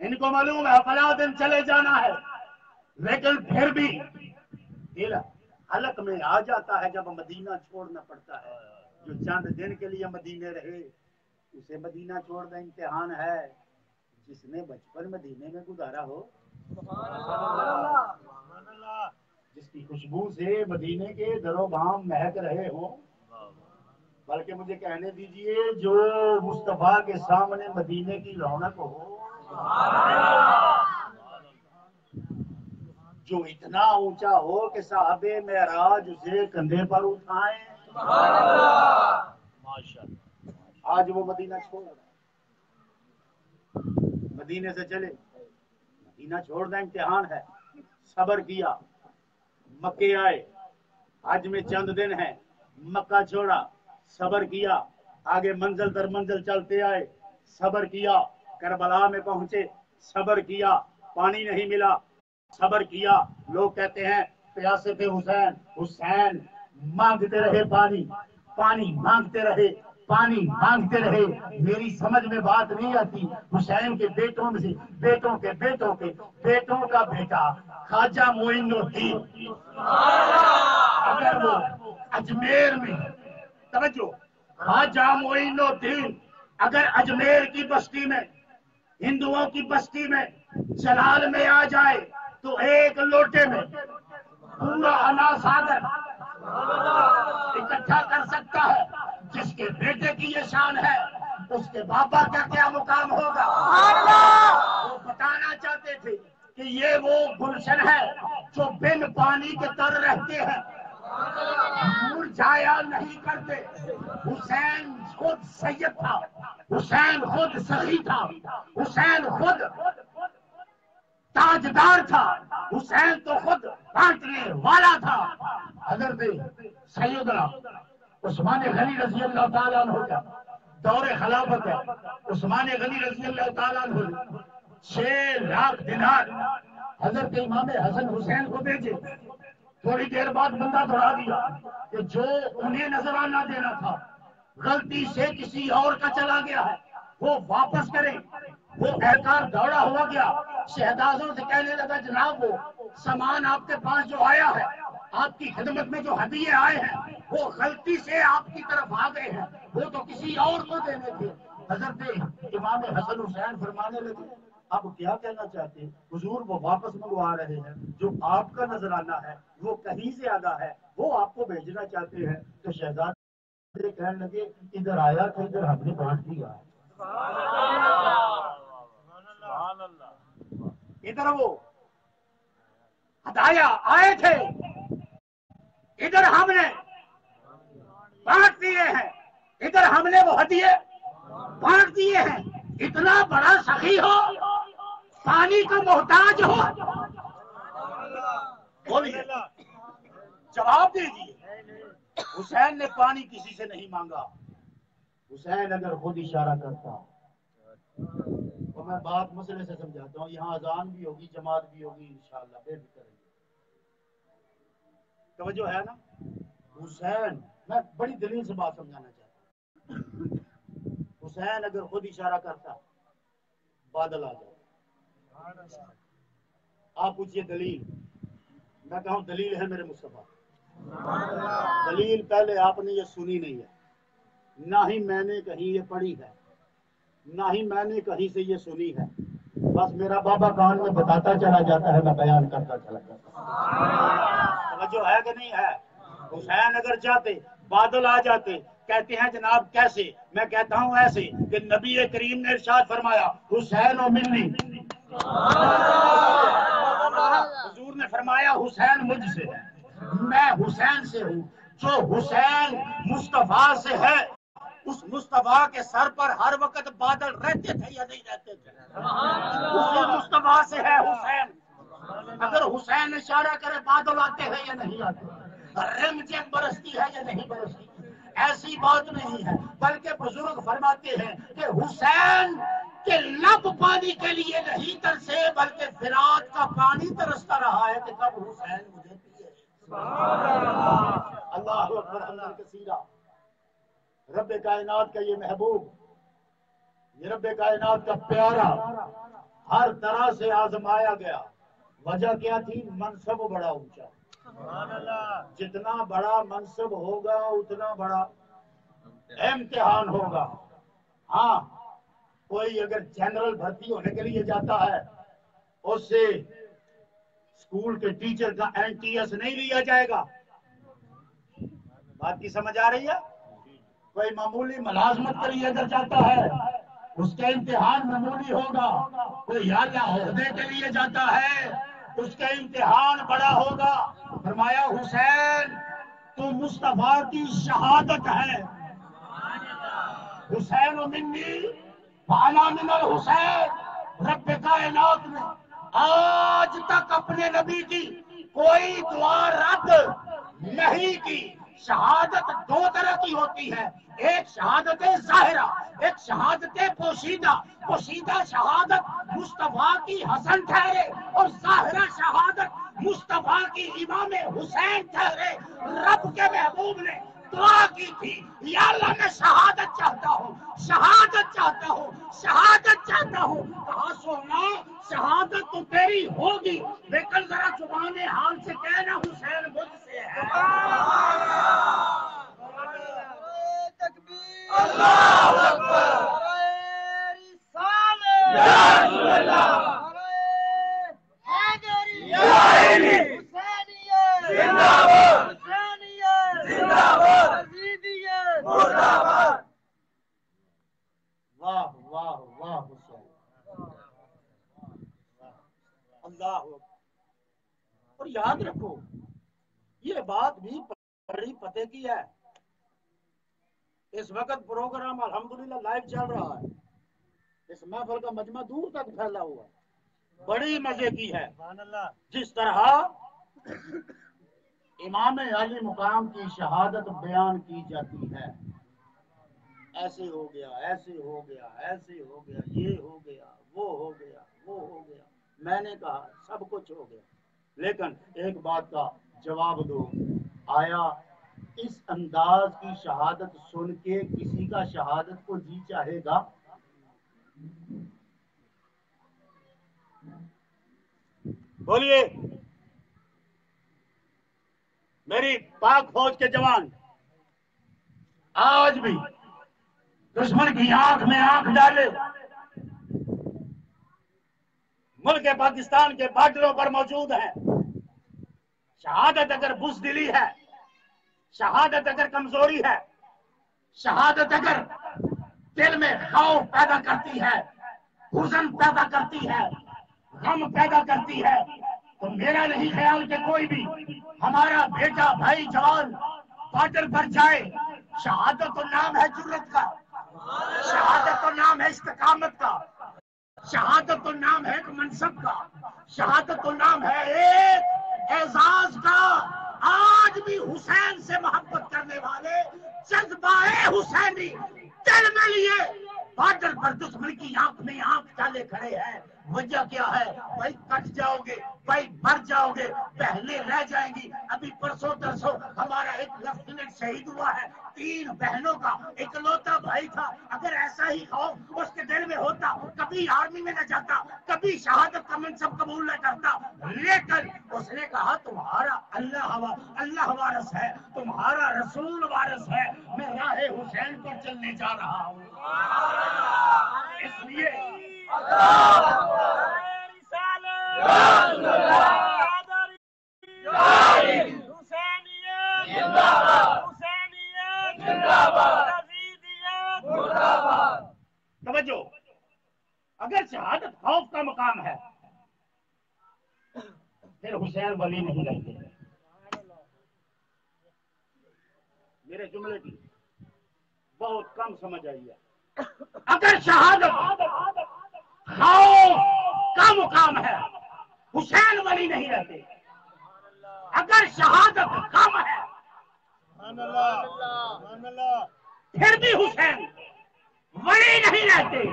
Speaker 3: ان کو معلوم ہے فلاں دن چلے جانا ہے، لیکن پھر بھی دل حلق میں آ جاتا ہے جب مدینہ چھوڑنا پڑتا ہے۔ جو چند دن کے لیے مدینے رہے اسے مدینہ چھوڑنا امتحان ہے، جس نے بچپن مدینے میں گزارا ہو، جس کی خوشبو سے مدینے کے در و بام مہک رہے ہوں، بلکہ مجھے کہنے دیجئے جو مصطفیٰ کے سامنے مدینے کی رونق ہو، جو اتنا اونچا ہو کہ صاحب معراج اسے کندھے پر اٹھائیں، آج وہ مدینہ چھوڑ رہا ہے، مدینے سے چلے، مدینہ چھوڑنا امتحان ہے۔ صبر کیا، مکے آئے، حج میں چند دن ہیں، مکہ چھوڑا، صبر کیا، آگے منزل در منزل چلتے آئے، صبر کیا، کربلا میں پہنچے، صبر کیا، پانی نہیں ملا، صبر کیا، لوگ کہتے ہیں پیاسے تھے حسین، حسین مانگتے رہے پانی، پانی مانگتے رہے، پانی مانگتے رہے۔ میری سمجھ میں بات نہیں آتی، حسین کے بیٹوں میں سے بیٹوں کے بیٹوں کے بیٹوں کا بیٹا خواجہ معین الدین، اگر وہ اجمیر میں، توجہ، خواجہ معین الدین اگر اجمیر کی بستی میں، ہندوؤں کی بستی میں، جلال میں آ جائے تو ایک لوٹے میں پورا انا ساگر اکٹھا کر سکتا ہے۔ جس کے بیٹے کی یہ شان ہے اس کے بابا کا کیا مقام ہوگا؟ وہ بتانا چاہتے تھے کہ یہ وہ گلشن ہے جو بن پانی کے تر رہتے ہیں، مرجھایا نہیں کرتے۔ حسین خود سید تھا، حسین خود سخی تھا، حسین خود تاجدار تھا، حسین تو خود بانٹنے والا تھا۔ حضرت سیدنا عثمان غنی رضی اللہ تعالیٰ عنہ کا دور خلافت ہے، عثمان غنی رضی اللہ تعالیٰ عنہ نے 6 لاکھ دینار حضرت امام حسن حسین کو بھیجے۔ تھوڑی دیر بعد بندہ دوڑا دیا کہ جو انہیں نذرانہ دینا تھا غلطی سے کسی اور کا چلا گیا ہے، وہ واپس کریں۔ وہ اہلکار دوڑا ہوا گیا، شہزادوں سے کہنے لگا جناب وہ سامان آپ کے پاس جو آیا ہے، آپ کی خدمت میں جو ہدیے آئے ہیں وہ غلطی سے آپ کی طرف آ گئے ہیں، وہ تو کسی اور کو دینے تھے۔ حضرت امام حسن حسین فرمانے لگے اب کیا کہنا چاہتے ہیں حضور؟ وہ واپس منگوا رہے ہیں، جو آپ کا نذرانہ ہے وہ کہیں زیادہ ہے، وہ آپ کو بھیجنا چاہتے ہیں۔ تو شہزادے کہنے لگے ادھر آیا تو ادھر ہم نے بانٹ دیا، ادھر وہ ہدایا آئے تھے، ادھر ہم نے بانٹ دیے ہیں، ادھر ہم نے وہ ہدیے بانٹ دیے ہیں۔ اتنا بڑا سخی ہو، پانی کا محتاج ہو، بولیے جواب دیجیے، حسین نے پانی کسی سے نہیں مانگا. حسین اگر خود اشارہ کرتا تو میں بات مسئلے سے سمجھاتا ہوں. یہاں اذان بھی ہوگی، جماعت بھی ہوگی انشاءاللہ، بے فکر رہیے. توجہ ہے نا؟ حسین، میں بڑی دلیل سے بات سمجھانا چاہتا ہوں. حسین اگر خود اشارہ کرتا بادل آ جاتا. آپ پوچھئے دلیل، میں کہوں دلیل ہے میرے مصطفیٰ. دلیل پہلے آپ نے یہ سنی نہیں ہے، نہ ہی میں نے کہیں یہ پڑھی ہے، نہ ہی میں نے کہیں سے یہ سنی ہے. بس میرا بابا کان میں بتاتا چلا جاتا ہے، میں بیان کرتا چلا جاتا ہوں. توجہ ہے کہ نہیں ہے؟ حسین اگر چاہتے بادل آ جاتے. کہتے ہیں جناب کیسے؟ میں کہتا ہوں ایسے کہ نبی کریم نے ارشاد فرمایا حسین و منی. حضور نے فرمایا حسین مجھ سے ہے، میں حسین سے ہوں. جو حسین مصطفیٰ سے ہے، اس مصطفیٰ کے سر پر ہر وقت بادل رہتے تھے یا نہیں رہتے تھے؟ اسی مصطفیٰ سے ہے حسین. اگر حسین اشارہ کرے بادل آتے ہیں یا نہیں آتے؟ رم جم برستی ہے یا نہیں برستی؟ ایسی بات نہیں ہے، بلکہ بزرگ فرماتے ہیں کہ حسین کے لب پانی کے لیے نہیں ترسے، بلکہ فرات کا پانی ترستا رہا ہے کہ کب حسین مجھے پیے. اللہ اکبر حمدن کثیرا. رب کائنات کا یہ محبوب، یہ رب کائنات کا پیارا ہر طرح سے آزمایا گیا. وجہ کیا تھی؟ منصب بڑا اونچا. جتنا بڑا منصب ہوگا اتنا بڑا امتحان ہوگا. ہاں، کوئی اگر جنرل بھرتی ہونے کے لیے جاتا ہے، اس سے اسکول کے ٹیچر کا NTS نہیں لیا جائے گا. بات کی سمجھ آ رہی ہے؟ کوئی معمولی ملازمت کے لیے اگر جاتا ہے، اس کا امتحان معمولی ہوگا. کوئی اعلیٰ عہدے کے لیے جاتا ہے، اس کا امتحان بڑا ہوگا. فرمایا حسین تو مصطفیٰ کی شہادت ہے. حسین و منی وانا من الحسین. رب کائنات نے آج تک اپنے نبی کی کوئی دعا رد نہیں کی. شہادت دو طرح کی ہوتی ہے، ایک شہادت ظاہرہ، ایک شہادت پوشیدہ. پوشیدہ شہادت مصطفیٰ کی حسن ٹھہرے اور ظاہرہ شہادت مصطفیٰ کی امام حسین ٹھہرے. رب کے محبوب نے دعا کی تھی، یا اللہ میں شہادت چاہتا ہوں، شہادت چاہتا ہوں، شہادت چاہتا ہوں. کہا سونا شہادت تو تیری ہوگی، لیکن ذرا زبان حال سے کہنا حسین مجھ سے ہے.
Speaker 2: اللہ اکبر. یا رسول اللہ.
Speaker 3: واہ واہ واہ حسین. اللہ اکبر. اور یاد رکھو یہ بات بھی بڑی پتے کی ہے. اس وقت پروگرام الحمدللہ لائیو چل رہا ہے، اس محفل کا مجمع دور تک پھیلا ہوا ہے. بڑی مزے کی ہے جس طرح امام علی مقام کی شہادت بیان کی جاتی ہے. ایسے ہو گیا، ایسے ہو گیا، ایسے ہو گیا، یہ ہو گیا، وہ ہو گیا، وہ ہو گیا. میں نے کہا سب کچھ ہو گیا، لیکن ایک بات کا جواب دو. آیا اس انداز کی شہادت سن کے کسی کا شہادت کو جی چاہے گا؟ بولیے. میری پاک فوج کے جوان آج بھی دشمن کی آنکھ میں آنکھ ڈالے ملک پاکستان کے بارڈروں پر موجود ہیں. شہادت اگر بزدلی ہے، شہادت اگر کمزوری ہے، شہادت اگر دل میں خوف پیدا کرتی ہے، حزن پیدا کرتی ہے، غم پیدا کرتی ہے، تو میرا نہیں خیال کہ کوئی بھی ہمارا بیٹا بھائی جوان بارڈر پر جائے. شہادت تو نام ہے جرت کا، شہادت تو نام ہے استقامت کا، شہادت تو نام ہے ایک منصب کا، شہادت تو نام ہے ایک اعزاز کا. آج بھی حسین سے محبت کر
Speaker 1: کرنے والے جذبہ حسینی دل میں لیے بارڈر پر دشمن کی آنکھ میں آنکھ ڈالے کھڑے ہیں. وجہ کیا ہے؟ بھائی کٹ جاؤ گے، بھائی مر جاؤ گے، بہنیں رہ جائیں گی. ابھی پرسوں ترسوں ہمارا ایک لیفٹیننٹ شہید ہوا ہے، 3 بہنوں کا اکلوتا بھائی تھا. اگر ایسا ہی خوف اس کے دل میں ہوتا کبھی آرمی میں نہ جاتا، کبھی شہادت کا منصب قبول نہ کرتا. لیکن اس نے کہا تمہارا اللہ وارث ہے، تمہارا رسول وارث ہے، میں راہ حسین پر چلنے جا رہا ہوں. اس لیے توجہ، اگر شہادت خوف کا مقام ہے پھر حسین ولی نہیں رہتے. میرے جملے کی بہت کم سمجھ آئی ہے. اگر شہادت خوف کا مقام ہے حسین ولی نہیں رہتے. اگر شہادت کم ہے پھر بھی حسین ولی نہیں رہتے.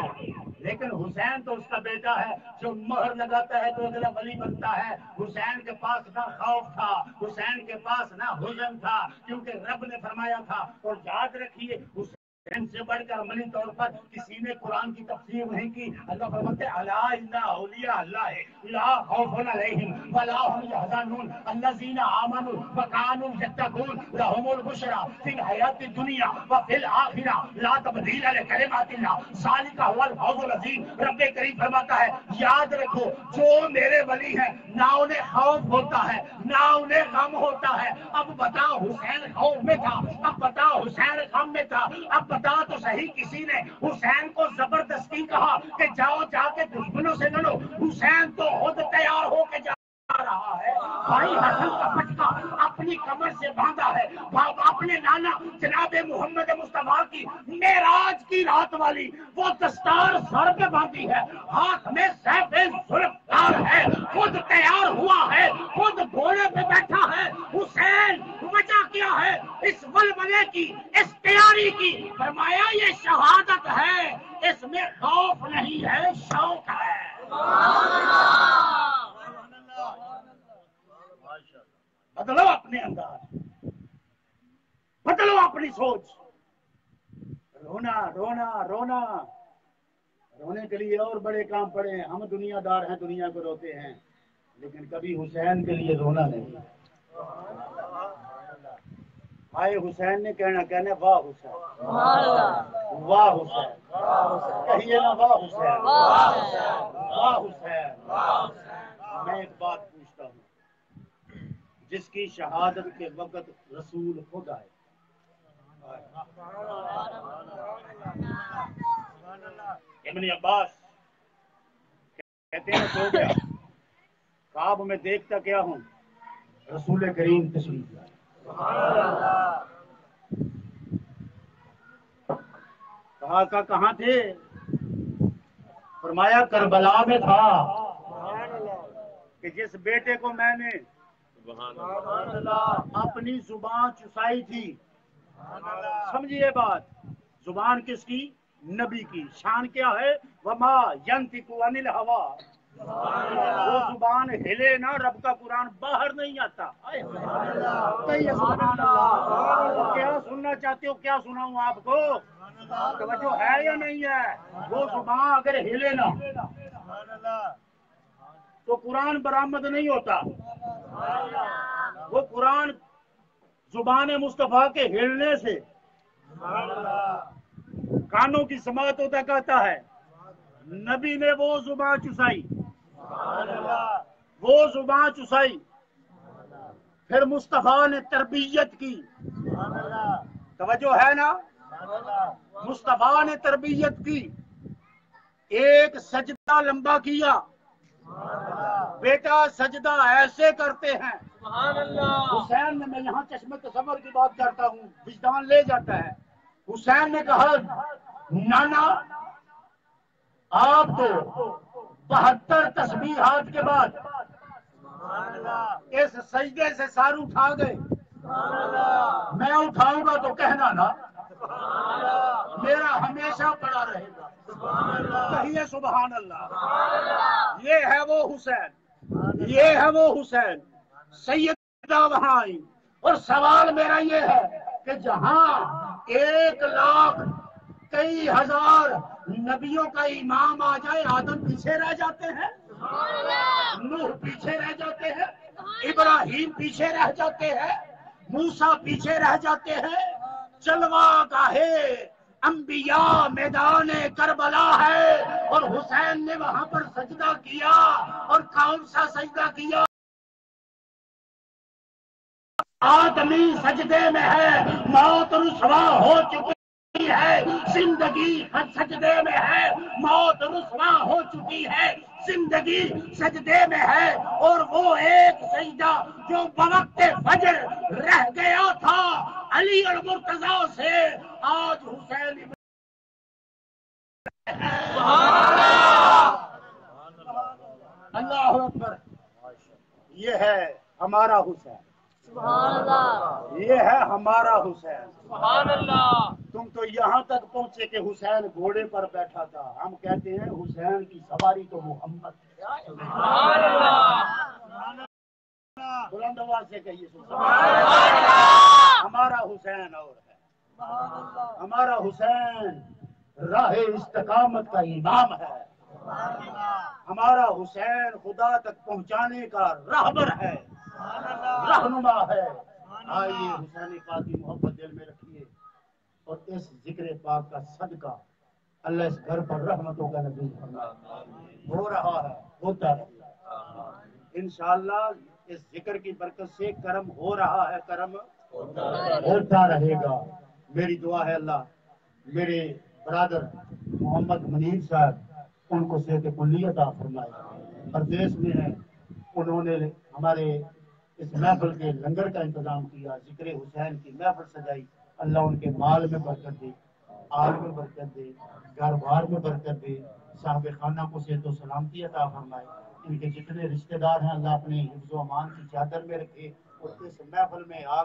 Speaker 1: لیکن حسین تو اس کا بیٹا ہے، جو مہر لگاتا ہے تو اگلا ولی بنتا ہے. حسین کے پاس نہ خوف تھا، حسین کے پاس نہ حزن تھا، کیونکہ رب نے فرمایا تھا. اور یاد رکھیے حسین سے بڑھ کر عملی طور پر کسی نے قرآن کی تفسیر نہیں کی. اللہ فرماتے الا ان اولیاء اللہ لا خوف علیہم ولا هم يحزنون الذين آمنوا وكانوا يتقون لهم البشرى في الحیاة الدنیا وفي الآخرة لا تبدیل لکلمات اللہ ذلك هو الفوز العظیم. رب کریم فرماتا ہے یاد رکھو جو میرے ولی ہیں نہ انہیں خوف ہوتا ہے نہ انہیں غم ہوتا ہے. اب بتا حسین خوف میں تھا، اب بتا حسین غم میں تھا، اب بتا تو صحیح کسی نے حسین کو زبردستی کہا کہ جاؤ جا کے دشمنوں سے لڑو؟ حسین تو خود تیار ہو کے جا رہا ہے. بھائی حسن کا پٹکا اپنی کمر سے باندھا ہے، اپنے نانا جناب محمد مصطفیٰ کی معراج کی رات والی وہ دستار سر پہ باندھی ہے، ہاتھ میں سیف ذوالفقار ہے، خود تیار ہوا ہے، خود گھوڑے پہ بیٹھا ہے. حسین وجہ کیا ہے اس ولولے کی، اس تیاری کی؟ فرمایا یہ شہادت ہے، اس میں خوف نہیں ہے، شوق ہے. بدلو اپنے انداز، بدلو اپنی سوچ. رونا رونا رونا رونے کے لیے اور بڑے کام پڑے ہیں. ہم دنیا دار ہیں، دنیا کو روتے ہیں، لیکن کبھی حسین کے لیے رونا نہیں. آئے حسین نے کہنا واہ حسین، واہ حسین، کہیے نا واہ حسین، واہ حسین. میں ایک بات پوچھتا ہوں، جس کی شہادت کے وقت رسول خود آئے، ابن عباس کہتے ہیں سو گیا، خواب میں دیکھتا کیا ہوں؟ رسول کریم تشریف لائے. کہا کہ کہاں تھے؟ فرمایا کربلا میں تھا. کہ جس بیٹے کو میں نے اپنی زبان چسائی تھی، سمجھیے بات، زبان کس کی؟ نبی کی. شان کیا ہے؟ وما ينطق عن الهوى، وہ زبان ہلے نا، رب کا قرآن باہر نہیں آتا. سبحان اللہ. کیا سننا چاہتے ہو؟ کیا سناؤں آپ کو؟ توجہ ہے یا نہیں ہے؟ وہ زبان اگر ہلے نا تو قرآن برآمد نہیں ہوتا. وہ قرآن زبان مصطفیٰ کے ہلنے سے کانوں کی سماعت ہوتا کہتا ہے. نبی نے وہ زبان چسائی، وہ زبان چسائی، پھر مصطفیٰ نے تربیت کی. توجہ ہے نا؟ مصطفیٰ نے تربیت کی، ایک سجدہ لمبا کیا. بیٹا سجدہ ایسے کرتے ہیں. حسین نے، میں یہاں چشم تصور کی بات کرتا ہوں، وجدان لے جاتا ہے. حسین نے کہا نانا آپ تو 72 تسبیحات کے بعد اس سجدے سے سر اٹھا گئے،
Speaker 3: میں اٹھاؤں گا تو کہنا نا، میرا ہمیشہ پڑا رہے گا۔ کہیے سبحان اللہ۔ یہ ہے وہ حسین، یہ ہے وہ حسین سیدہ وہاں آئی۔ اور سوال میرا یہ ہے کہ جہاں 1,00,000 کئی ہزار نبیوں کا امام آ جائے، آدم پیچھے رہ جاتے ہیں، نوح پیچھے رہ جاتے ہیں، ابراہیم پیچھے رہ جاتے ہیں، موسیٰ پیچھے رہ جاتے ہیں۔ جلوہ گاہے انبیاء میدان کربلا ہے، اور حسین نے وہاں پر سجدہ کیا، اور کون سا سجدہ کیا؟ آدمی سجدے میں ہے، موت رسوا ہو چکی ہے، زندگی سجدے میں ہے، موت رسوا ہو چکی ہے، زندگی سجدے میں ہے۔ اور وہ ایک سجدہ جو بوقت فجر رہ گیا تھا علی المرتضیٰ سے، آج حسین اللہ اکبر۔ یہ ہے ہمارا حسین،
Speaker 4: سبحان اللہ،
Speaker 3: یہ ہے ہمارا حسین۔
Speaker 4: سبحان اللہ،
Speaker 3: تم تو یہاں تک پہنچے کہ حسین گھوڑے پر بیٹھا تھا، ہم کہتے ہیں حسین کی سواری تو محمد ہے۔
Speaker 4: سبحان اللہ،
Speaker 3: بلند آواز سے کہیے سبحان اللہ۔ ہمارا حسین اور ہے، ہمارا حسین راہ استقامت کا امام ہے، ہمارا حسین خدا تک پہنچانے کا راہبر ہے، رہنما ہے۔ آئیے حسین پاک کی محبت دل میں رکھیے، اور اس ذکر پاک کا صدقہ اللہ اس گھر پر رحمتوں کا نزول فرمائے۔ ہو رہا ہے، ہوتا رہے گا انشاءاللہ۔ اس ذکر کی برکت سے کرم ہو رہا ہے، کرم ہوتا رہے گا۔ میری دعا ہے اللہ میرے برادر محمد منیر صاحب ان کو صحت کلی عطا فرمائے، پردیس میں ہیں، انہوں نے ہمارے اس محفل کے لنگر کا انتظام کیا، ذکر حسین کی محفل سجائی۔ اللہ ان کے مال میں برکت دے، آل میں برکت دے، گھر بار میں برکت دے، صاحب خانہ کو صحت و سلامتی عطا فرمائے۔ ان کے جتنے رشتہ دار ہیں اللہ اپنے حفظ و امان کی چادر میں رکھے، اور اس محفل میں آ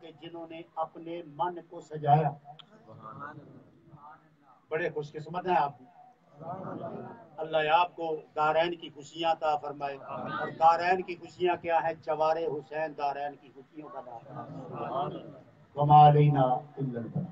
Speaker 3: کے جنہوں نے اپنے من کو سجایا، بڑے خوش قسمت ہیں آپ۔ اللہ آپ کو دارین کی خوشیاں عطا فرمائے، اور دارین کی خوشیاں کیا ہیں؟ چوارے حسین دارین کی خوشیوں کا نام۔ وما علینا الا البلاغ۔